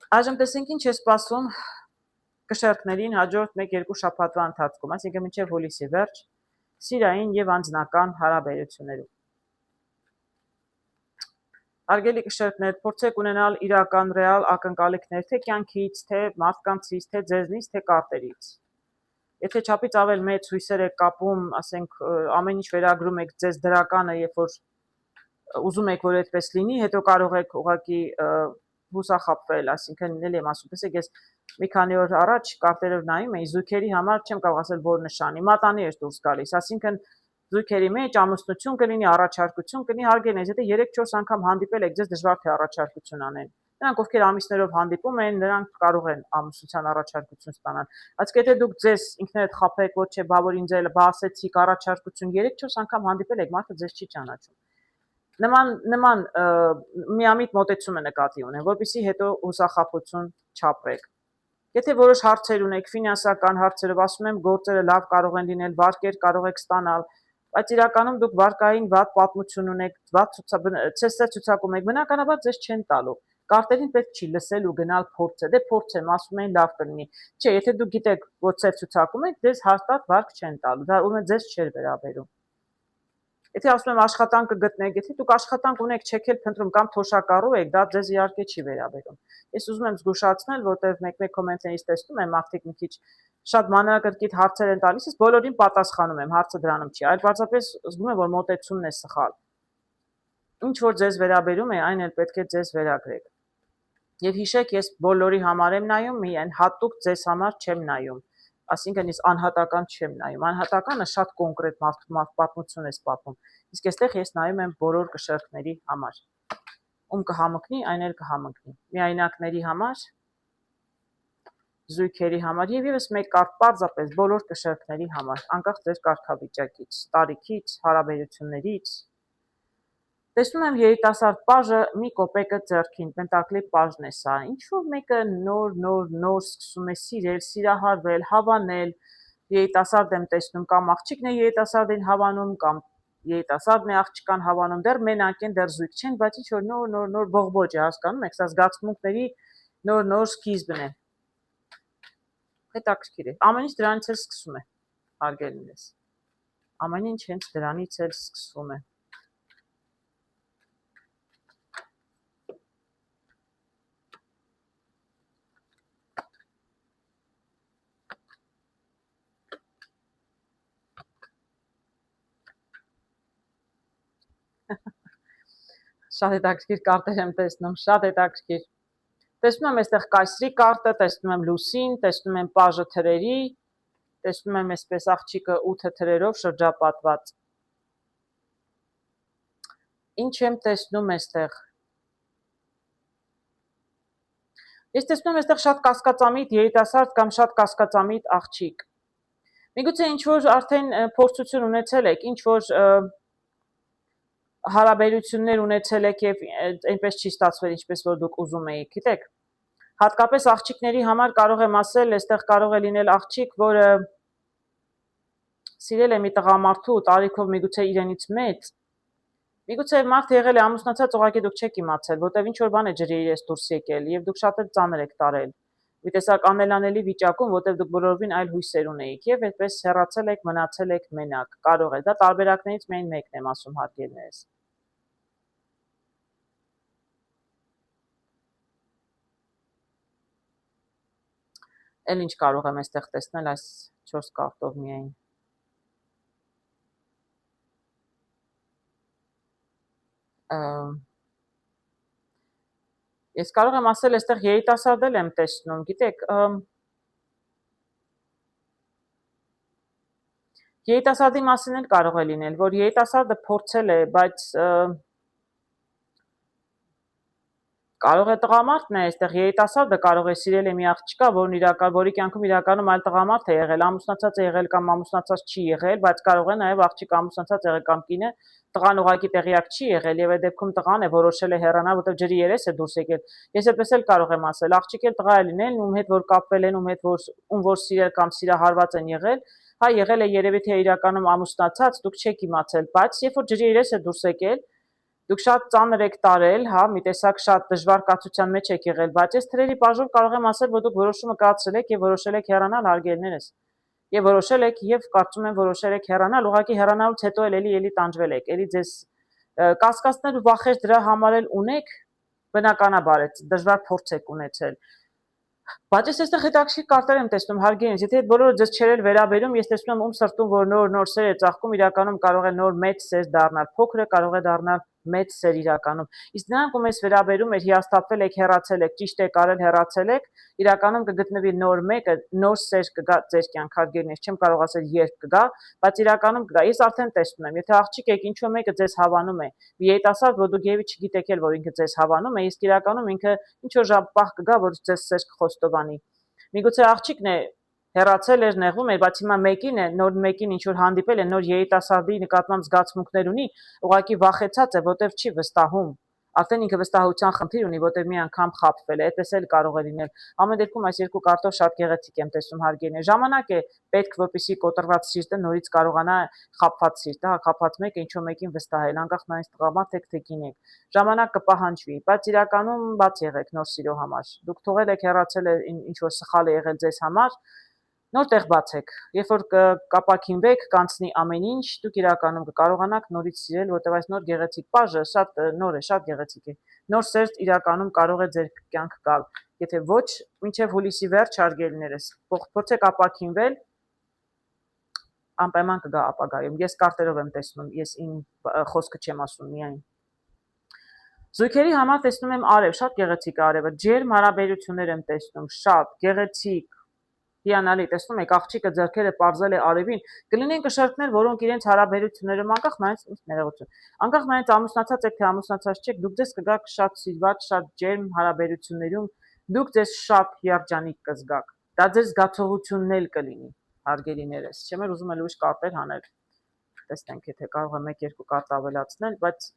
Այժմ տեսենք ինչ է սպասում կշեռքներին հաջորդ 1-2 շաբաթվա ընթացքում, այսինքն մինչև հուլիսի վերջ, սիրային եւ անձնական հարաբերություններում։ Հարգելի կշեռքներ, փորձեք ունենալ իրական ռեալ ակնկալիքներ թե կյանքից, թե մարդկանցից, թե ձեզնից, թե կարտերից։ Եթե չափից ավել մեծ հույսեր եք կապում, ասենք ամեն ինչ վերագրում եք ձեզ դրականը, երբ որ ուզում եք որ այդպես լինի, հետո կարող եք ուղղակի հուսախաբվել, այսինքն ելի եմ ասում, տեսեք, ես մի քանի օր առաջ կարտերով նայում էի, զույգերի համար չեմ կարող ասել որ նշանի, մատանի էր դուրս գալիս, այսինքն զույգերի մեջ ամուսնություն կլինի, առաջարկություն կլինի, հարգելիներ, եթե 3-4 անգամ հանդիպել եք, ձեզ դժվար թե առաջարկություն անեն։ Նրանք ովքեր ամիսներով հանդիպում են, նրանք կարող են ամուսնության առաջարկություն ստանալ։ Այսինքն եթե դուք ձեզ ինքներդ խաբեք, ոչ չէ, բա որ ինձ էլ բասեցիք առաջարկություն 3-4 անգամ հանդիպել եք, մարդը ձեզ չի ճանաչում։ Նման միամիտ մոտեցում է նկատի ունեն, որպեսզի հետո հուսախաբություն չապրեք։ Եթե որոշ հարցեր ունեք, ֆինանսական հարցերով, ասում եմ, գործերը լավ կարող են լինել, վարկեր կարող եք ստանալ, բայց իրականում դուք վարկային վատ պատմություն ունեք, վատ ցուցակում եք, բնականաբար ձեզ չեն տալու։ Կարտերին պետք չի լսել ու գնալ փորձել, դե փորձեմ, ասում են լավ կլինի։ Չէ, եթե դուք գիտեք, որ ցուցակում եք, ձեզ հաստատ վարկ չեն տալու, դա ում է ձեզ չէր վերաբերում։ Եթե ասում եմ աշխատանք կգտնեք, եթե դուք աշխատանք ունեք, չեք էլ փնտրում կամ թոշակառու եք, դա ձեզ իհարկե չի վերաբերում։ Ես ուզում եմ զգուշացնել, որտեղ մեկ-մեկ կոմենտներից տեսնում եմ, մարդիկ մի քիչ շատ մանրակրկիտ հարցեր են տալիս, ես բոլորին պատասխանում եմ, հարցը դրանում չի, այլ պարզապես զգում եմ, որ մոտեցումն է սխալ։ Ինչ որ ձեզ վերաբերում է, այն էլ պետք է ձեզ վերագրեք։ Եվ հիշեք, ես բոլորի համար եմ նայում, միայն հատուկ ձեզ համար չեմ նայում։ Այսինքն ես անհատական չեմ նայում, անհատականը շատ կոնկրետ պատմություն է պատմում, իսկ այստեղ ես նայում եմ բոլոր կշեռքների համար, ում կհամընկնի, այն էլ կհամընկնի, միայնակների համար, զույգերի համար եւ եւս մեկ կարտ պարզապես բոլոր կշեռքների համար, անկախ ձեր կարգավիճակից, տարիքից, հարաբերություններից։ Տեսնում եմ երիտասարդ պաժը մի կոպեկը ձեռքին, պենտակլի պաժն է սա, ինչ-որ մեկը նոր սկսում է սիրել, սիրահարվել, հավանել, երիտասարդ եմ տեսնում, կամ աղջիկն է երիտասարդին հավանում, կամ երիտասարդն է աղջկան հավանում, դեռ մենակ են, դեռ զույգ չեն, բայց ինչ-որ նոր բողբոջ է, հասկանում եք, սա զգացմունքների նոր սկիզբն է։ Հետաքրքիր է, ամեն ինչ դրանից էլ սկսում է, հարգելիներս, ամեն ինչ հենց դրանից էլ սկսվում է։ Շատ հետաքրքիր կարտեր եմ տեսնում, շատ հետաքրքիր։ Տեսնում եմ այստեղ կայսրի կարտը, տեսնում եմ լուսին, տեսնում եմ պաժը թրերի, տեսնում եմ այսպես աղջիկը 8 թրերով շրջապատված։ Ինչ եմ տեսնում այստեղ։ Ես տեսնում եմ այստեղ շատ կասկածամիտ երիտասարդ կամ շատ կասկածամիտ աղջիկ։ Միգուցե ինչ որ արդեն փորձություն ունեցել եք, ինչ որ հարաբերություններ ունեցել եք եւ այնպես չի ստացվել, ինչպես որ դուք ուզում էիք, գիտեք։ Հատկապես աղջիկների համար կարող եմ ասել, այստեղ կարող է լինել աղջիկ, որը սիրել է մի տղամարդու տարիքով միգուցե իրենից մեծ։ Միգուցե մարդ եղել է ամուսնացած, ուղղակի դուք չեք իմացել, որտեվ ինչ որ բան է ջրի իրես դուրս եկել եւ դուք շատ էլ ծանր եք տարել։ Մի տեսակ անելանելի վիճակում, որտեվ դուք բոլորովին այլ հույսեր ունեիք եւ այդպես հեռացել եք, մնացել եք մենակ։ Կարող է, դա տարբերակներից միայն մեկն եմ ասում, հարգելիներս։ Էլ ինչ կարող եմ այստեղ տեսնել այս 4 կարտով միայն։ Ես կարող եմ ասել, այստեղ երիտասարդ եմ տեսնում, գիտեք, երիտասարդի մասին էլ կարող է լինել, որ երիտասարդը փորձել է, բայց կարող է տղամարդն է, այստեղ երիտասարդը կարող է սիրել է մի աղջկա, որի կյանքում իրականում այլ տղամարդ է եղել, ամուսնացած է եղել կամ ամուսնացած չի եղել, բայց կարող է նաև աղջիկ ամուսնացած եղել կամ կինը, տղան ուղղակի տեղյակ չի եղել եւ այդ դեպքում տղան է որոշել է հեռանալ, որտեղ ջրի երես է դուրս եկել։ Ես այդպես էլ կարող եմ ասել, աղջիկ էլ տղա է լինել, ում հետ որ կապվել են, ում որ սիրել կամ սիրահարված են եղել, հա եղել է երևի թե իրականում ամուսնացած, դուք չեք իմացել, բայց երբ որ ջրի երես է դուրս եկել, Դուք շատ ծանր եք տարել, հա, մի տեսակ շատ դժվար կացության մեջ եք եղել, բայց այս թրերի բաժով կարող եմ ասել, որ դուք որոշումը կայացրել եք եւ որոշել եք հեռանալ հարգելներս։ Եվ որոշել եք եւ կարծում եմ որոշել եք հեռանալ, ուղղակի հեռանալուց հետո էլի տանջվել եք, էլի ձեզ կասկածներ ու վախեր դրա համար էլ ունեք, բնականաբար է, դժվար փորձ եք ունեցել։ Բայց ես այստեղ հետաքրքիր կարտեր եմ տեսնում, հարգելիքս, եթե այդ բոլորը ձեզ չեր վերաբերում, ես տեսնում եմ ում սրտում, որ նոր սեր է ծաղկում, իրականում կարող է նոր մեծ սեր դառնալ, փոքրը կարող է դառնալ մեծ սեր իրականում։ Իսկ նրանք ում ես վերաբերում եք, հիասթափվել եք, հեռացել եք, ճիշտ եք արել, հեռացել եք, իրականում կգտնվի նոր մեկը, նոր սեր կգա ձեր կյանք, հարգելիքս, չեմ կարող ասել երբ կգա, բայց իրականում կգա։ Ես արդեն տեսնում եմ, եթե աղջիկ եք, ինչու մեկը ձեզ հավանում է, մի երիտասարդ, որ դուք եւի չգիտեք էլ, որ ինքը ձեզ հավանում է, իսկ իրականում ինքը ինչ որ պահ կգա, որ ձեզ սեր կխոստովանի։ Միգուցե աղջիկն է հեռացել էր, նեղվում էր, բայց հիմա մեկին է, նոր մեկին ինչ որ հանդիպել է, նոր երիտասարդի նկատմամբ զգացմունքներ ունի, ուղղակի վախեցած է, որտեվ չի վստահում։ Արդեն ինքը վստահության խնդիր ունի, որտեղ մի անգամ խաբվել է, այդպես էլ կարող է լինել։ Ամեն դեպքում այս երկու կարտով շատ գեղեցիկ եմ տեսնում, հարգելիքս։ Ժամանակ է պետք, որպեսզի կոտրված սիրտը նորից կարողանա խաբված սիրտը, հա, խաբված մեկը ինչ որ մեկին վստահել, անկախ նրանից տղամարդ եք թե կին եք։ Ժամանակ կպահանջվի, բայց իրականում բաց եղեք նոր սիրո համար։ Դուք թողել եք հեռացել ինչ որ սխալ է եղել ձեզ համար, նոր տեղ բացեք։ Երբ որ կապակինվեք, կանցնի ամեն ինչ, դուք իրականում կկարողանաք նորից սիրել, որտեղ այս նոր գեղեցիկ բաժը շատ նոր է, շատ գեղեցիկ է։ Նոր սեր իրականում կարող է ձեր կյանք գալ։ Եթե ոչ, մինչև հուլիսի վերջ հարգելիներս, փորձեք ապակինվել, անպայման կգա ապագայում։ Ես կարտերով եմ տեսնում, ես իմ խոսքը չեմ ասում միայն։ Զույգերի համար տեսնում եմ արև, շատ գեղեցիկ արևը, ջերմ հարաբերություններ եմ տեսնում, շատ գեղեցիկ, հիանալի, տեսնում եք, աղջիկը ձեռքերը պարզել է արևին, կլինեն կշեռքներ, որոնք իրենց հարաբերություններում անկախ նայած ներողություն, անկախ նայած ամուսնացած եք թե ամուսնացած չեք, դուք ձեզ կգաք շատ սիրված, շատ ջերմ հարաբերություններում, դուք ձեզ շատ երջանիկ կզգաք, դա ձեր զգացողությունն էլ կլինի, հարգելիներս, չեմ էլ ուզում էլ ուրիշ կարտեր հանել, տեսնենք, եթե կարող եմ 1-2 կարտ ավելացնել, բայց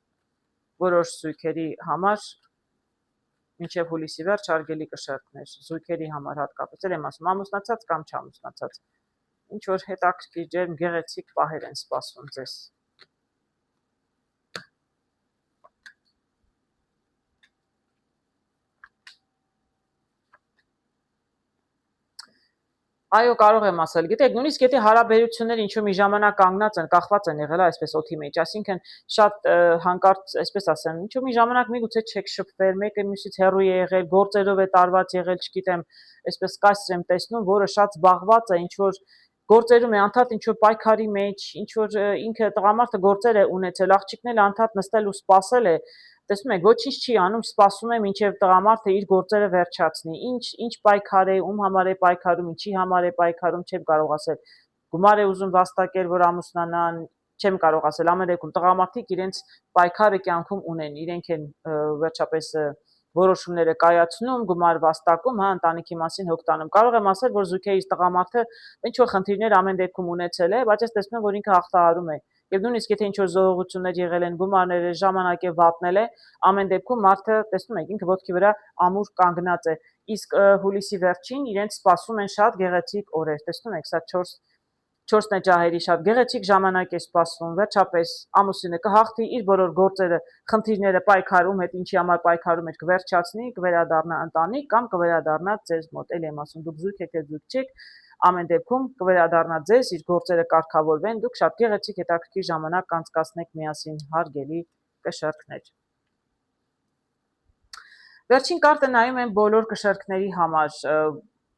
որոշ զույգերի համար մինչև հուլիսի վերջ հարգելի կշեռքներ, զույգերի համար հատկապես էլ եմ ասում, ամուսնացած կամ չամուսնացած, ինչ որ հետաքրքիր ջերմ գեղեցիկ պահեր են սպասվում ձեզ։ Այո, կարող եմ ասել, գիտեք, նույնիսկ եթե հարաբերությունները ինչ-որ մի ժամանակ կանգնած են, կախված են եղել այսպես օդի մեջ, այսինքն շատ հանկարծ, այսպես ասեմ, ինչ-որ մի ժամանակ միգուցե չեք շփվել, մեկը մյուսից հեռու է եղել, գործերով է տարված եղել, չգիտեմ, այսպես կայսր եմ տեսնում, որը շատ զբաղված է, ինչ-որ գործերում է, անդադ ինչ-որ պայքարի մեջ, ինչ-որ ինքը տղամարդը գործեր է ունեցել, աղջիկն էլ անդադ նստել ու սպասել է, տեսնում եք, ոչինչ չի անում, սպասում է մինչև տղամարդը իր գործերը վերջացնի։ Ինչ պայքար է, ում համար է պայքարում, ինչի համար է պայքարում, չեմ կարող ասել։ Գումար է ուզում վաստակել, որ ամուսնանան, չեմ կարող ասել։ Ամեն դեպքում տղամարդիկ իրենց պայքարը կյանքում ունեն, իրենք են վերջապես որոշումները կայացնում, գումար վաստակում, հա, ընտանիքի մասին հոգ տանում։ Կարող եմ ասել, որ զույգերից տղամարդը ինչ որ խնդիրներ ամեն դեպքում ունեցել է, բայց ես տեսնում եմ, որ ինքը հաղթահարում է։ Եվ նույնիսկ եթե ինչ որ զողողություններ եղել են, գումարներ է, ժամանակ է վատնել է, ամեն դեպքում մարդը տեսնում եք, ինքը ոտքի վրա ամուր կանգնած է։ Իսկ հուլիսի վերջին իրենց սպասում են շատ գեղեցիկ օրեր։ Տեսնում եք, սա 4 ջահերի շատ գեղեցիկ ժամանակ է սպասվում, վերջապես ամուսինը կհաղթի իր բոլոր գործերը, խնդիրները պայքարում հետ, ինչի համար պայքարում էր, կվերջացնի, կվերադառնա ընտանիք կամ կվերադառնա ձեզ մոտ։ Էլ եմ ասում, դուք զույգ եք, զույգ չեք, ամեն դեպքում կվերադառնա ձեզ, իր գործերը կարգավորվեն, դուք շատ գեղեցիկ հետաքրքիր ժամանակ կանցկացնեք միասին, հարգելի կշեռքներ։ Վերջին կարտը նայում եմ բոլոր կշեռքների համար,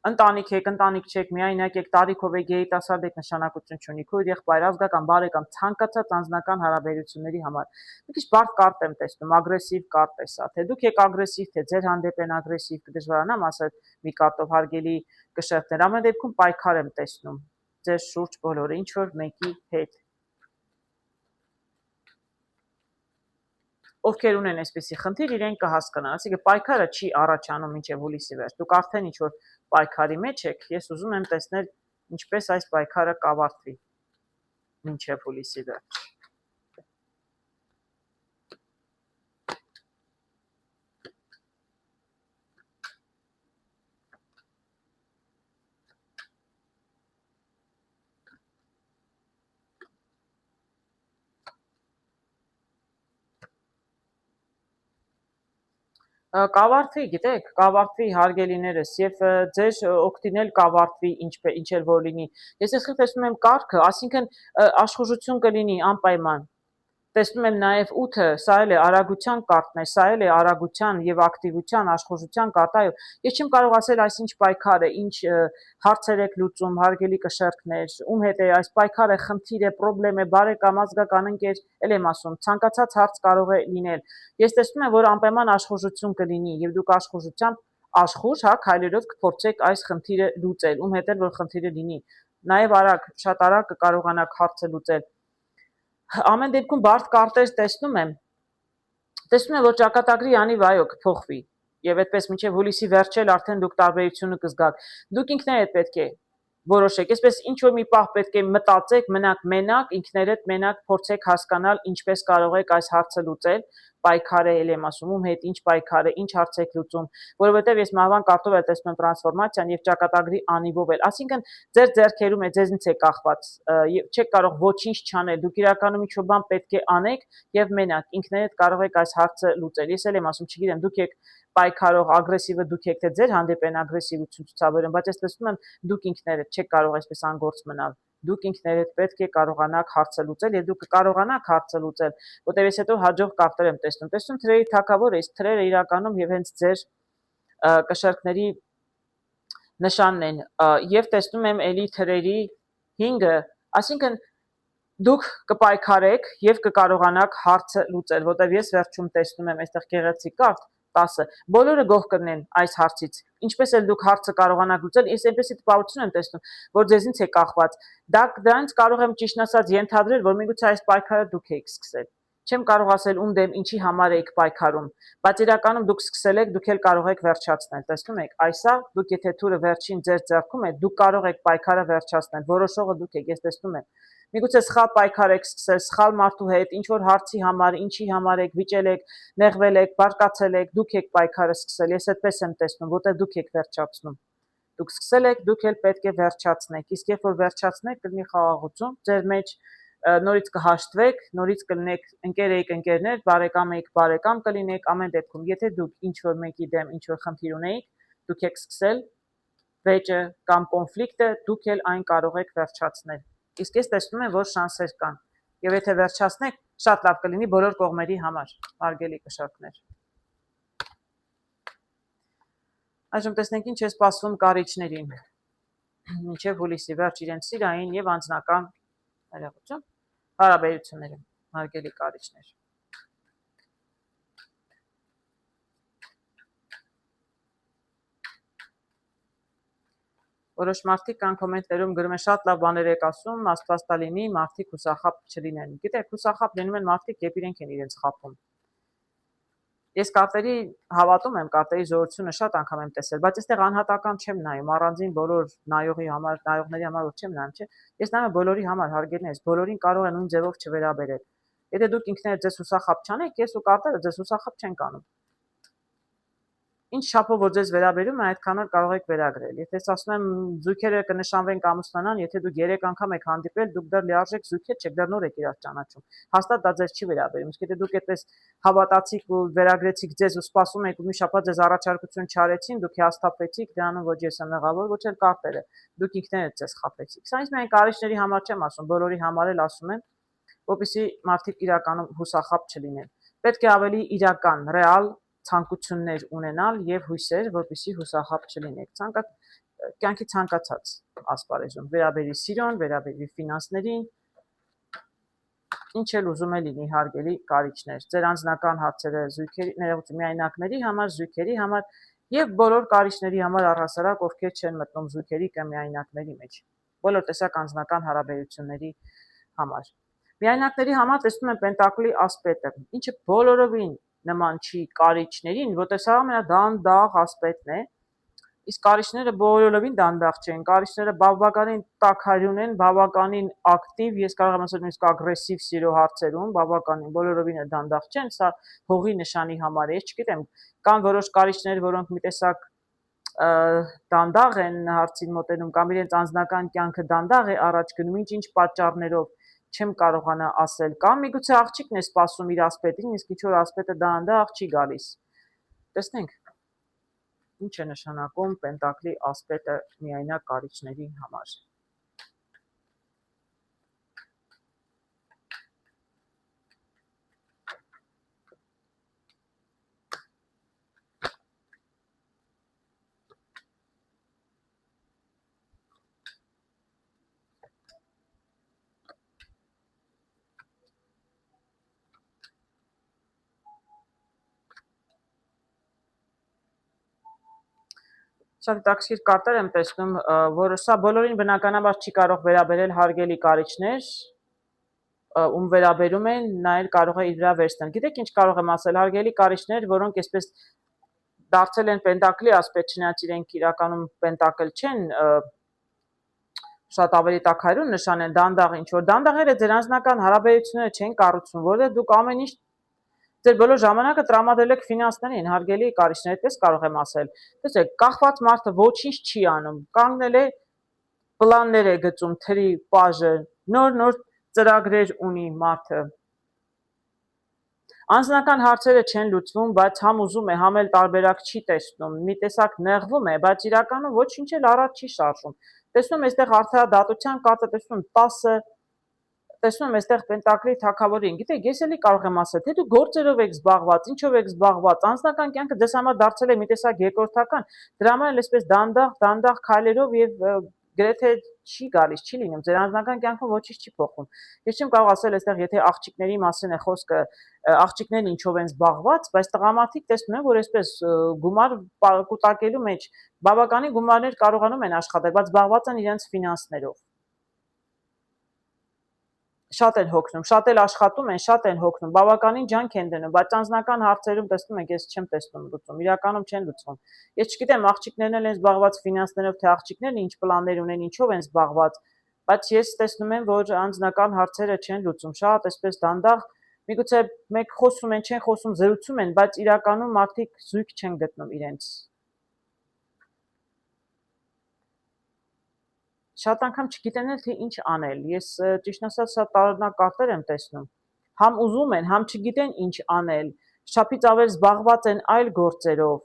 ընտանիք եք, ընտանիք չեք, միայնակ եք, տարիքով եք, երիտասարդ եք, նշանակություն չունի, քույր, եղբայր, ազգական, բարեկամ, ցանկացած անձնական հարաբերությունների համար։ Մի քիչ բարդ կարտ եմ տեսնում, ագրեսիվ կարտ է սա, թե դուք եք ագրեսիվ, թե ձեր հանդեպ են ագրեսիվ, կդժվարանամ ասել մի կարտով, հարգելի կշեռքներ, ամեն դեպքում պայքար եմ տեսնում ձեր շուրջ բոլորը, ինչ որ մեկի հետ։ Ովքեր ունեն այսպիսի խնդիր, իրենք կհասկանան, ասիկը պայքարը չի առաջանում մինչև հուլիսի վերջ, դուք արդեն ինչ որ պայքարի մեջ եք, ես ուզում եմ տեսնել ինչպես այս պայքարը կավարտվի մինչև հուլիսի վերջ։ Կավարտվի, գիտեք, կավարտվի հարգելիներս եւ ձեր օգտին էլ կավարտվի ինչ էլ որ լինի։ Ես այսօր տեսնում եմ կարգը, ասինքն աշխուժություն կլինի անպայման։ Տեսնում եմ նաև 8-ը, սա էլ է արագության կարտն է, սա էլ է արագության եւ ակտիվության, աշխուժության կարտ, այո։ Ես չեմ կարող ասել այսինչ պայքար է, ինչ հարցեր եք լուծում, հարգելի կշեռքներ, ում հետ է այս պայքարը, խնդիր է, խնդրեմ է, բարեկամ, ազգական ընկեր, էլ եմ ասում, ցանկացած հարց կարող է լինել։ Ես տեսնում եմ, որ անպայման աշխուժություն կլինի եւ դուք աշխուժությամբ աշխուժ, հա, քայլերով կփորձեք այս խնդիրը լուծել, ում հետ էլ որ խնդիրը լինի։ Նաև արագ, շատ արագ կկարողանաք հարցը լուծել։ Ամեն դեպքում բարդ կարտեր տեսնում եմ, որ ճակատագրի անիվ այո կփոխվի եւ այդպես մինչեւ հուլիսի վերջը արդեն դուք տարբերությունը կզգաք։ Դուք ինքներդ պետք է որոշեք, այսպես ինչ որ մի պահ պետք է մտածեք, մնաք մենակ, ինքներդ մենակ փորձեք հասկանալ ինչպես կարող եք այս հարցը լուծել, պայքարը էլ եմ ասում, ում հետ ինչ պայքարը, ինչ հարց եք լուծում, որովհետև ես մահվան կարտով էլ տեսնում եմ տրանսֆորմացիան եւ ճակատագրի անիվով էլ, այսինքն ձեր ձեռքերում է, ձեզնից է կախված, եւ չեք կարող ոչինչ չանել, դուք իրականում ինչ-որ բան պետք է անեք եւ մենակ ինքներդ կարող եք այս հարցը լուծել։ Ես էլ եմ ասում, չգիտեմ, դուք եք պայքարող ագրեսիվը դուք եք թե ձեր հանդեպ են ագրեսիվություն ցուցաբերում, բայց ես տեսնում եմ դուք ինքներդ չեք կարող այսպես անգործ մնալ։ Դուք ինքներդ պետք է կարողանաք հարցը լուծել եւ դուք կկարողանաք հարցը լուծել, որտեղ ես հետո հաջող կարտեր եմ տեսնում։ Տեսնում թրերի թակավոր է, իսկ թրերը իրականում եւ հենց ձեր կշեռքների նշանն են եւ տեսնում եմ էլի թրերի 5-ը, այսինքն դուք կպայքարեք եւ կկարողանաք հարցը լուծել, որտեղ ես վերջում տեսնում եմ այստեղ գեղեցիկ կարտ 10-ը, բոլորը գող կրնեն այս հարցից, ինչպես էլ դուք հարցը կարողանաք լուծել, ես այնպեսի տպավորություն եմ տեսնում, որ ձեզնից է կախված, դրանից կարող եմ ճիշտ ասած ենթադրել, որ միգուցե այս պայքարը դուք եք սկսել, չեմ կարող ասել ում դեմ ինչի համար եք պայքարում, բայց իրականում դուք սկսել եք, դուք էլ կարող եք վերջացնել, տեսնում եք, այսա դուք եթե թուրը վերջին ձեր ձեռքում է, դուք կարող եք պայքարը վերջացնել, որոշողը դուք եք, ես տեսնում եմ, միգուցե սխալ պայքար եք սկսել, սխալ մարդու հետ, ինչ որ հարցի համար, ինչի համար եք վիճել եք, նեղվել եք, բարկացել եք, դուք եք պայքարը սկսել, ես այդպես եմ տեսնում, որտեղ դուք եք վերջացնում։ Դուք սկսել եք, դուք էլ պետք է վերջացնեք, իսկ երբ որ վերջացնեք, կլինի խաղաղություն, ձեր մեջ նորից կհաշտվեք, նորից կլինեք ընկեր եք ընկերներ, բարեկամ եք բարեկամ կլինեք, ամեն դեպքում, եթե դուք ինչ որ մեկի դեմ ինչ որ խնդիր ունեիք, դուք եք սկսել վեճը կամ կոնֆլիկտը, դուք էլ այն կարող եք վերջացնել։ Իսկ ես տեսնում եմ, որ շանսեր կան։ Եվ եթե վերջացնեք, շատ լավ կլինի բոլոր կողմերի համար, հարգելի կշեռքներ։ Այժմ տեսնենք ինչ է սպասվում կարիճներին։ Մինչև հուլիսի վերջ իրենց սիրային եւ անձնական հարաբերությունները, հարգելի կարիճներ։ Որոշ մարդիկ կան կոմենտներում գրում են շատ լավ բաներ եք ասում, Աստված տա լինի, մարդիկ հուսախաբ չլինեն։ Գիտեք, հուսախաբ լինում են մարդիկ, երբ իրենք են իրենց խաբում։ Ես կարտերի հավատում եմ, կարտերի զորությունը շատ անգամ եմ տեսել, բայց այստեղ անհատական չեմ նայում, առանձին բոլոր նայողների համար որ չեմ նայում, չէ։ Ես նայում եմ բոլորի համար, հարգելիներս, բոլորին կարող են նույն ձևով չվերաբերել։ Եթե դուք ինքներդ ձեզ հուսախաբ չանեք, ես ու կարտերը ձեզ հուսախաբ չենք անում։ Ինչ չափով որ ձեզ վերաբերում է, այդքան էլ կարող եք վերագրել։ Եթե ես ասում եմ զույգերը կնշանվեն կամ ամուսնանան, եթե դուք 3 անգամ եք հանդիպել, դուք դեռ լիարժեք զույգեր չեք, դեռ նոր եք իրար ճանաչում։ Հաստատ դա ձեզ չի վերաբերում։ Իսկ եթե դուք այդպես հավատացիք ու վերագրեցիք ձեզ ու սպասում եք ու մի շաբաթ ձեզ առաջարկություն չարեցին, դուք հիասթափվեցիք, դրանով ոչ ես եմ մեղավոր, ոչ էլ կարտերը։ Դուք ինքներդ ձեզ խաբեցիք։ Սա ինձ միայն կարիճների համար չեմ ասում, բոլորի համար էլ ասում եմ, որպեսզի մարդիկ իրականում հուսախաբ չլինեն։ Պետք է ավելի իրական, ռեալ ցանկություններ ունենալ եւ հույսեր, որպեսզի հուսախաբ չլինեք։ Կյանքի ցանկացած ասպարեզում վերաբերի սիրուն, վերաբերի ֆինանսներին, ինչ էլ ուզում է լինի, հարգելի կարիճներ։ Ձեր անձնական հարցերը զույգերի, ներողություն, միայնակների համար, զույգերի համար եւ բոլոր կարիճների համար առհասարակ, ովքեր չեն մտնում զույգերի կամ միայնակների մեջ։ Բոլոր տեսակ անձնական հարաբերությունների համար։ Միայնակների համար տեսնում եմ Պենտակլի ասպետը, ինչը բոլորովին նման չի կարիճներին, որտեղ սա ամենադանդաղ ասպետն է, իսկ կարիճները բոլորովին դանդաղ չեն, կարիճները բավականին տաքարյուն են, բավականին ակտիվ, ես կարող եմ ասել նույնիսկ ագրեսիվ սիրո հարցերում, բավականին բոլորովին էլ դանդաղ չեն, սա հողի նշանի համար է, ես չգիտեմ, կան որոշ կարիճներ, որոնք մի տեսակ դանդաղ են հարցին մոտենում, կամ իրենց անձնական կյանքը դանդաղ է առաջ գնում, ինչ պատճառներով չեմ կարողանա ասել, կամ միգուցե աղջիկն է սպասում իր ասպետին, իսկ ինչ որ ասպետը դանդաղ չի գալիս։ Տեսնենք ինչ է նշանակում պենտակլի ասպետը միայնակ կարիճների համար։ Շատ հետաքրքիր կարտեր եմ տեսնում, որ սա բոլորին բնականաբար չի կարող վերաբերել հարգելի կարիճներ, ում վերաբերում են, նա էլ կարող է իր վրա վերցնել։ Գիտեք ինչ կարող եմ ասել, հարգելի կարիճներ, որոնք այսպես դարձել են պենտակլի ասպետ, չնայած իրենք իրականում պենտակլ չեն, շատ ավելի տաքայրուն նշան են, դանդաղ ինչ որ դանդաղերը ձեր անձնական հարաբերությունները չեն կառուցում, որովհետև դուք ամեն ինչ ձեր բոլոր ժամանակը տրամադրել եք ֆինանսներին, հարգելի կարիճներ, այդպես կարող եմ ասել։ Տեսեք, կախված մարդը ոչինչ չի անում, կանգնել է պլաններ է գծում, թրի, պաժը, նոր ծրագրեր ունի մարդը։ Անձնական հարցերը չեն լուծվում, բայց համ ուզում է, համ էլ տարբերակ չի տեսնում, մի տեսակ նեղվում է, բայց իրականում ոչինչ էլ առաջ չի շարժում։ Տեսնում այստեղ արդարադատության կարտը, տեսնում 10, տեսնում եմ այստեղ պենտակլի թագավորին, գիտեք, ես էլի կարող եմ ասել, թե դուք գործերով եք զբաղված, ինչով եք զբաղված, անձնական կյանքը ձեզ համար դարձել է մի տեսակ երկրորդական, դրա համար էլ այսպես դանդաղ քայլերով եւ գրեթե չի գալիս, չի լինում, ձեր անձնական կյանքում ոչինչ չի փոխվում։ Ես չեմ կարող ասել այստեղ, եթե աղջիկների մասին է խոսքը, աղջիկներն ինչով են զբաղված, բայց տղամարդիկ տեսնում են, որ այսպես գումար կուտակելու մեջ բավականին գումարներ կարողանում են աշխատել, բայց զբաղված են իրենց ֆինանսներով։ Շատ են հոգնում, շատ էլ աշխատում են, շատ են հոգնում, բավականին ջանք են դնում, բայց անձնական հարցերում տեսնում եք, ես չեմ տեսնում լուծում, իրականում չեն լուծվում։ Ես չգիտեմ, աղջիկներն են զբաղված ֆինանսներով, թե աղջիկներն ինչ պլաններ ունեն, ինչով են զբաղված, բայց ես տեսնում եմ, որ անձնական հարցերը չեն լուծում, շատ այսպես դանդաղ, միգուցե մեկ խոսում են, չեն խոսում, զրուցում են, բայց իրականում մարդիկ զույգ չեն գտնում իրենց։ Շատ անգամ չգիտեն էլ թե ինչ անել։ Ես ճիշտ ասած շատ տարօրինակ կարտեր եմ տեսնում։ Համ ուզում են, համ չգիտեն ինչ անել, շփից ավել զբաղված են այլ գործերով,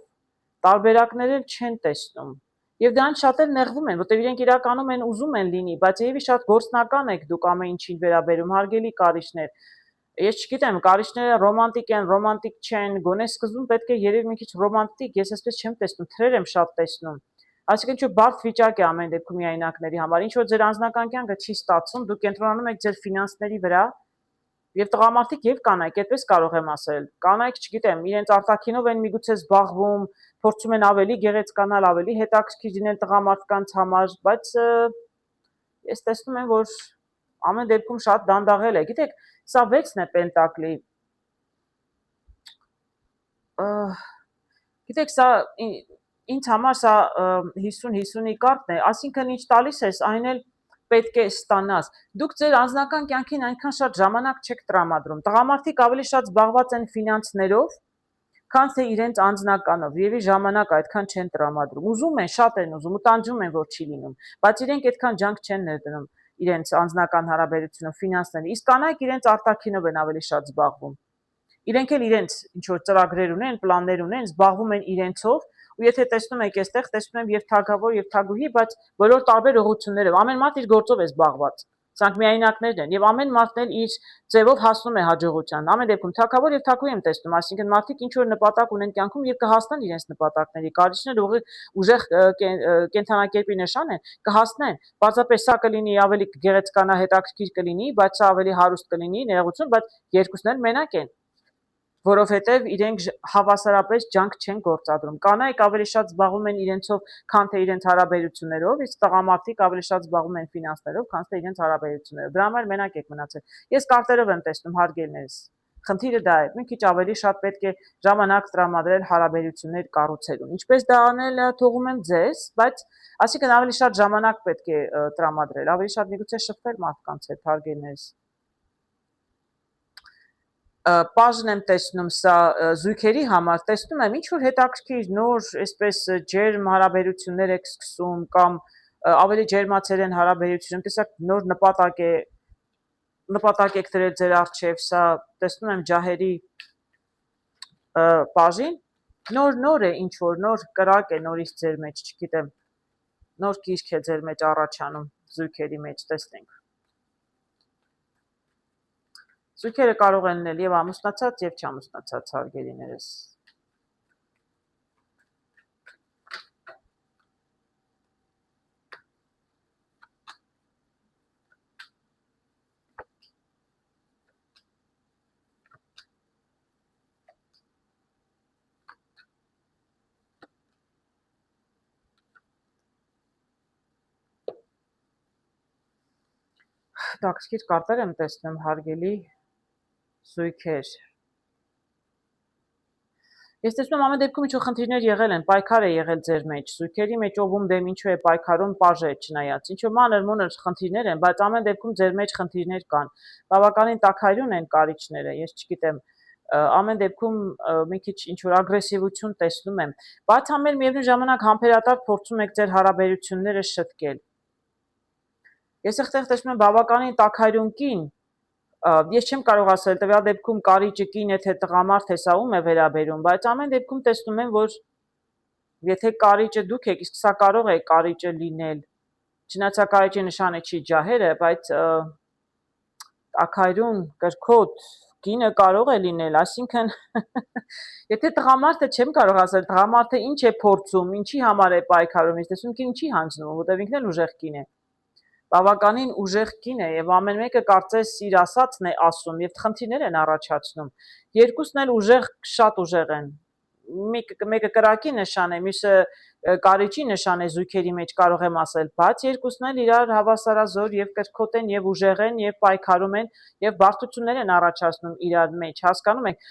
տարբերակներ էլ չեն տեսնում։ Եվ դրանից շատ էլ նեղվում են, որտեղ իրենք իրականում են ուզում են լինի, բայց երևի շատ գործնական եք դուք ամեն ինչին վերաբերում, հարգելի կարիճներ։ Ես չգիտեմ, կարիճները ռոմանտիկ են, ռոմանտիկ չեն, գոնե սկզբում պետք է երևի մի քիչ ռոմանտիկ, ես այսպես չեմ տեսնում, թրեր եմ շատ տեսնում։ Այսինքն ինչ-որ բարդ վիճակ է ամեն դեպքում միայնակների համար, ինչ որ ձեր անձնական կյանքը չի ստացվում, դուք կենտրոնանում եք ձեր ֆինանսների վրա, եւ տղամարդիկ եւ կանայք, այդպես կարող եմ ասել։ Կանայք, չգիտեմ, իրենց արտաքինով են միգուցե զբաղվում, փորձում են ավելի գեղեցկանալ, ավելի հետաքրքիր լինել տղամարդկանց համար, բայց ես տեսնում եմ, որ ամեն դեպքում շատ դանդաղել է։ Գիտեք, սա 6-ն է պենտակլի։ Գիտեք, սա ինձ համար սա 50-50-ի կարտն է, այսինքն ինչ տալիս ես, այն էլ պետք է ստանաս։ Դուք ձեր անձնական կյանքին այնքան շատ ժամանակ չեք տրամադրում։ Տղամարդիկ ավելի շատ զբաղված են ֆինանսներով, քան թե իրենց անձնականով, եւ ժամանակ այդքան չեն տրամադրում։ Ուզում են, շատ են ուզում, ու տանջում են, որ չի լինում, բայց իրենք այդքան ջանք չեն ներդնում իրենց անձնական հարաբերությունով, ֆինանսներին։ Իսկ կանայք իրենց արտաքինով են ավելի շատ զբաղվում։ Իրենք էլ իրենց ինչ որ ծրագրեր ունեն, պլաններ ունեն, զբաղվում են իրենցով, ու եթե տեսնում եք այստեղ, տեսնում եմ եւ թագավոր եւ թագուհի, բայց բոլոր տարբեր ուղղություններով, ամեն մարդ իր գործով է զբաղված։ Սրանք միայնակներն են եւ ամեն մարդն էլ իր ձևով հասնում է հաջողության։ Ամեն դեպքում թագավոր եւ թագուհի եմ տեսնում, այսինքն մարդիկ ինչ որ նպատակ ունեն կյանքում եւ կհասնեն իրենց նպատակների։ Կարիճները ուժեղ կենթանակերպի նշան են, կհասնեն։ Պարզապես սա կլինի ավելի գեղեցկանա, հետաքրքիր կլինի, բայց սա ավելի հարուստ կլինի, ներողություն, բայց երկուսն էլ մենակ են, որովհետև իրենք հավասարապես ջանք չեն գործադրում։ Կանայք ավելի շատ զբաղվում են իրենցով, քան թե իրենց հարաբերություններով, իսկ տղամարդիկ ավելի շատ զբաղվում են ֆինանսներով, քան թե իրենց հարաբերություններով։ Դրա համար մենակ եք մնացել։ Ես կարտերով եմ տեսնում, հարգելիներս։ Խնդիրը դա է, մի քիչ ավելի շատ պետք է ժամանակ տրամադրել հարաբերություններ կառուցելուն։ Ինչպես դա անել, թողում եմ ձեզ, բայց այսինքն ավելի շատ ժամանակ պետք է տրամադրել, ավելի շատ միգուցե շփվել մարդկանց հետ, հարգելիներս։ Պաժն եմ տեսնում սա զույգերի համար, տեսնում եմ ինչ որ հետաքրքիր նոր այսպես ջերմ հարաբերություններ եք սկսում կամ ավելի ջերմացել են հարաբերությունները, տեսակ նոր նպատակ եք դրել ձեր առջև, սա տեսնում եմ ջահերի պաժին, Նոր է ինչ որ, նոր կրակ է նորից ձեր մեջ, չգիտեմ, նոր գիրք է ձեր մեջ առաջանում զույգերի մեջ, տեսնենք։ Զույգերը կարող են լինել եւ ամուսնացած եւ չամուսնացած հարգելիներս։ Տաքսկիր կարտեր եմ տեսնում հարգելի զույգեր։ Ես տեսնում եմ ամեն դեպքում ինչ-որ խնդիրներ եղել են, պայքար է եղել ձեր մեջ, զույգերի մեջ ով ում դեմ ինչու է պայքարում, պարզ է չնայած։ Ինչ-որ մանր-մունր խնդիրներ են, բայց ամեն դեպքում ձեր մեջ խնդիրներ կան։ Բավականին տաքայրուն են կարիճները, ես չգիտեմ, ամեն դեպքում մի քիչ ինչ-որ ագրեսիվություն տեսնում եմ, բայց ամեն միևնույն ժամանակ համբերատար փորձում եք ձեր հարաբերությունները շտկել։ Ես այդտեղ տեսնում եմ բավականին տաքայրուն կին, ես չեմ կարող ասել տվյալ դեպքում կարիճը կին է թե տղամարդ է, սա ում է վերաբերում, բայց ամեն դեպքում տեսնում եմ, որ եթե կարիճը դուք եք, իսկ սա կարող է կարիճը լինել, չնայած կարիճի նշանը չի ջահերը, բայց տաքայրուն, կրքոտ կինը կարող է լինել, այսինքն եթե տղամարդը չեմ կարող ասել, տղամարդը ինչ է փորձում, ինչի համար է պայքարում, ես տեսնում կին չի հանձնում, որտեղ ինքն էլ ուժեղ կին է։ Բավականին ուժեղ կին է եւ ամեն մեկը կարծես իր ասածն է ասում եւ խնդիրներ են առաջացնում։ Երկուսն էլ ուժեղ, շատ ուժեղ են։ Մեկը կրակի նշան է, մյուսը կարիճի նշան է զույգերի մեջ կարող եմ ասել, բայց երկուսն էլ իրար հավասարազոր եւ կրքոտ են եւ ուժեղ են եւ պայքարում են եւ բարդություններ են առաջացնում իրար մեջ, հասկանում եք։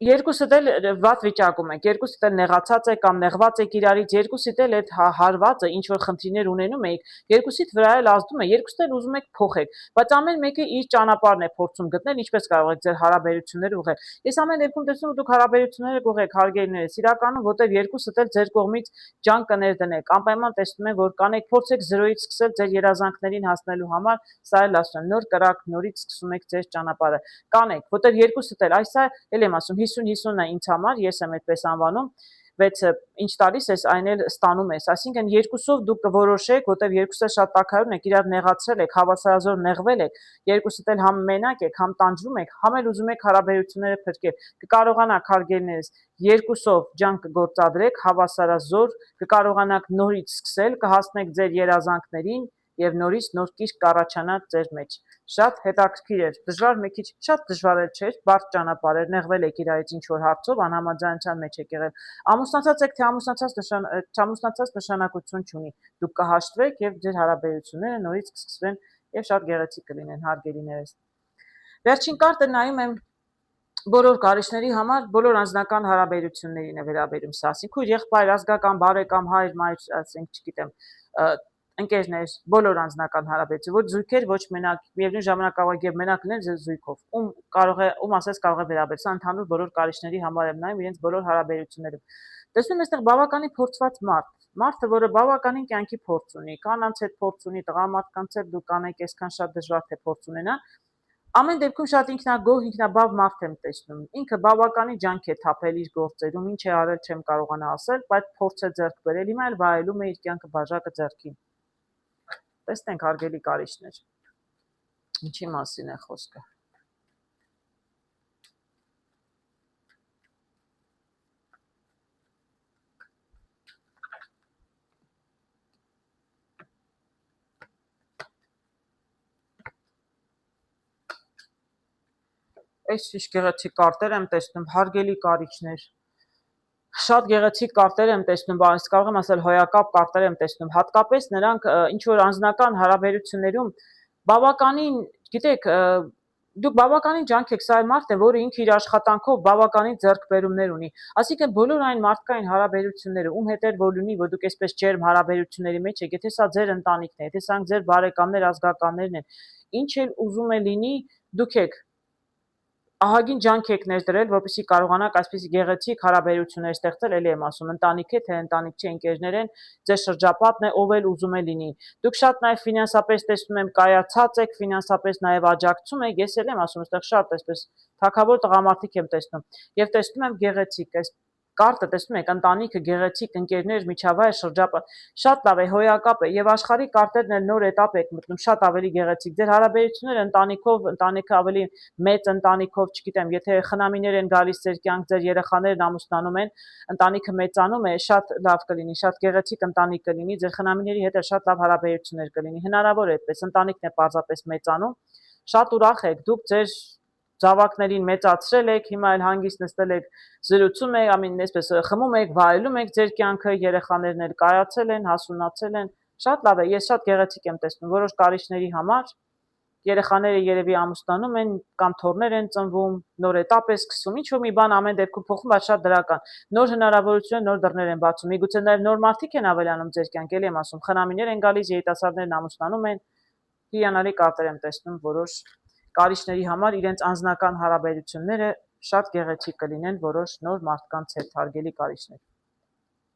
Երկուսդ էլ վատ վիճակում եք, երկուսդ էլ նեղացած եք կամ նեղված եք իրարից, երկուսիդ էլ այդ հարվածը ինչ որ խնդիրներ ունենում եք, երկուսիդ վրա էլ ազդում է, երկուսդ էլ ուզում եք փոխեք, բայց ամեն մեկը իր ճանապարհն է փորձում գտնել, ինչպես կարող եք ձեր հարաբերությունները ուղղել։ Ես ամեն դեպքում տեսնում եմ դուք հարաբերությունները կուղեք հարգելիներս, իրականում որտեվ երկուսդ էլ ձեր կողմից ջանք կներդնեք, անպայման տեսնում եմ, որ կանեք փորձեք 0-ից սկսել ձեր երազանքներին հասնելու համար, սա էլ ասում եմ, նոր կրակ, նորից սկսում եք ձեր ճանապարհը, կանեք, որտեվ երկուսդ էլ, այս է, էլ եմ ասում 50-50 է ինձ համար, ես եմ այդպես անվանում, բայց ինչ տալիս ես, այն էլ ստանում ես, այսինքն երկուսով դուք կորոշեք, որտեվ երկուսը շատ տաքայրուն եք, իրար նեղացրել եք, հավասարազոր նեղվել եք, երկուսդ էլ համ մենակ եք, համ տանջվում եք, համ էլ ուզում եք հարաբերությունները փրկել, կկարողանաք հարգելիներս երկուսով ջանք կգործադրեք, հավասարազոր, կկարողանաք նորից սկսել, կհասնեք ձեր երազանքներին եւ նորից նոր կիրք կառաջանա ձեր մեջ։ Շատ հետաքրքիր էր, դժվար մի քիչ, շատ դժվար չէր, բարդ ճանապարհ էր, նեղվել եք իրարից ինչ որ հարցով, անհամաձայնության մեջ եք եղել։ Ամուսնացած եք, թե չամուսնացած նշանակություն չունի։ Դուք կհաշտվեք եւ ձեր հարաբերությունները նորից կսկսվեն եւ շատ գեղեցիկ կլինեն հարգելիներս։ Վերջին կարտը նայում եմ բոլոր կարիճների համար, բոլոր անձնական հարաբերություններին է վերաբերում սա, ասենք քույր, եղբայր, ազգական, բարեկամ, հայր, մայր, ասենք, չգիտեմ, ընկերներ, բոլոր անձնական հարաբերություն, ոչ զույգեր, ոչ մենակ, միևնույն ժամանակ կարող է եւ մենակ լինել ձեր զույգով։ Ում ասես կարող է վերաբերել, սա ընդհանուր բոլոր կարիճների համար եմ նայում իրենց բոլոր հարաբերություններում։ Տեսնում եմ այստեղ բավականին փորձված մարդը, որը բավականին կյանքի փորձ ունի, կանանց հետ փորձ ունի, տղամարդկանց հետ դուք կանեք այսքան շատ դժվար թե փորձ ունենա։ Ամեն դեպքում շատ ինքնագոհ, ինքնաբավ մարդ եմ տեսնում։ Ինքը բավականին ջանք է թափել իր գործերում, ինչ է արել չեմ կարողանա ասել, բայց փորձ է ձեռք բերել, հիմա էլ վայելում է իր կյանքը բաժակը ձեռքին։ Տեսնենք հարգելի կարիճներ։ Ինչի մասին է խոսքը։ Այս ինչ գեղեցիկ կարտեր եմ տեսնում, հարգելի կարիճներ։ Շատ գեղեցիկ կարտեր եմ տեսնում, բայց կարող եմ ասել հոյակապ կարտեր եմ տեսնում, հատկապես նրանք ինչ որ անձնական հարաբերություններում բավականին, գիտեք, դուք բավականին ջանք եք, սա մարդ է, որը ինքը իր աշխատանքով բավականին ձեռքբերումներ ունի։ Այսինքն բոլոր այն մարդկային հարաբերությունները, ում հետ էլ որ լինի, որ դուք այսպես ջերմ հարաբերությունների մեջ եք, եթե սա ձեր ընտանիքն է, եթե սրանք ձեր բարեկամներ, ազգականներն են, ինչ էլ ուզում է լինի, դուք եք ահագին ջանք եք ներդրել, որպեսզի կարողանաք այսպիսի գեղեցիկ հարաբերություններ ստեղծել, ելի եմ ասում, ընտանիք է, թե ընտանիք չէ, ընկերներ են, ձեր շրջապատն է, ով էլ ուզում է լինի։ Դուք շատ նաև ֆինանսապես տեսնում եմ կայացած եք, ֆինանսապես նաև աջակցում եք, ես էլ եմ ասում, այստեղ շատ այսպես թակավոր տղամարդիկ եմ տեսնում։ Եվ տեսնում եմ գեղեցիկ, այս կարտը տեսնում եք ընտանիքը, գեղեցիկ ընկերներ, միջավայր, շրջապատ, շատ լավ է, հոյակապ է եւ աշխարհի կարտերն էլ նոր էտապ եք մտնում, շատ ավելի գեղեցիկ։ Ձեր հարաբերությունները ընտանիքով, ընտանիքը ավելի մեծ ընտանիքով, չգիտեմ, եթե խնամիներ են գալիս ձեր կյանք, ձեր երեխաներն ամուսնանում են, ընտանիքը մեծանում է, շատ լավ կլինի, շատ գեղեցիկ ընտանիք կլինի, ձեր խնամիների հետ էլ շատ լավ հարաբերություններ կլինի։ Հնարավոր է այդպես, ընտանիքն է պարզապես մեծանում, շատ ուրախ եք, դուք ձեր զավակներին մեծացրել եք, հիմա էլ հանգիստ նստել եք, զրուցում եք, ամեն այսպես խմում եք, վայելում եք ձեր կյանքը, երեխաներն էլ կայացել են, հասունացել են, շատ լավ է, ես շատ գեղեցիկ եմ տեսնում, որոշ կարիճների համար երեխաները երևի ամուսնանում են կամ թոռներ են ծնվում, նոր էտապ է սկսվում, ինչ-որ մի բան ամեն դեպքում փոխում, բայց շատ դրական, նոր հնարավորություններ, նոր դռներ են բացում, միգուցե նաև նոր մարդիկ են ավելանում ձեր կյանք, էլի եմ ասում, խնամիներ են գալիս, երիտասարդներն ամուսնանում են, հիանալի կարտեր եմ տեսնում, որոշ կարիճների համար իրենց անձնական հարաբերությունները շատ գեղեցիկ կլինեն որոշ նոր մարդկանց հետ, հարգելի կարիճներ։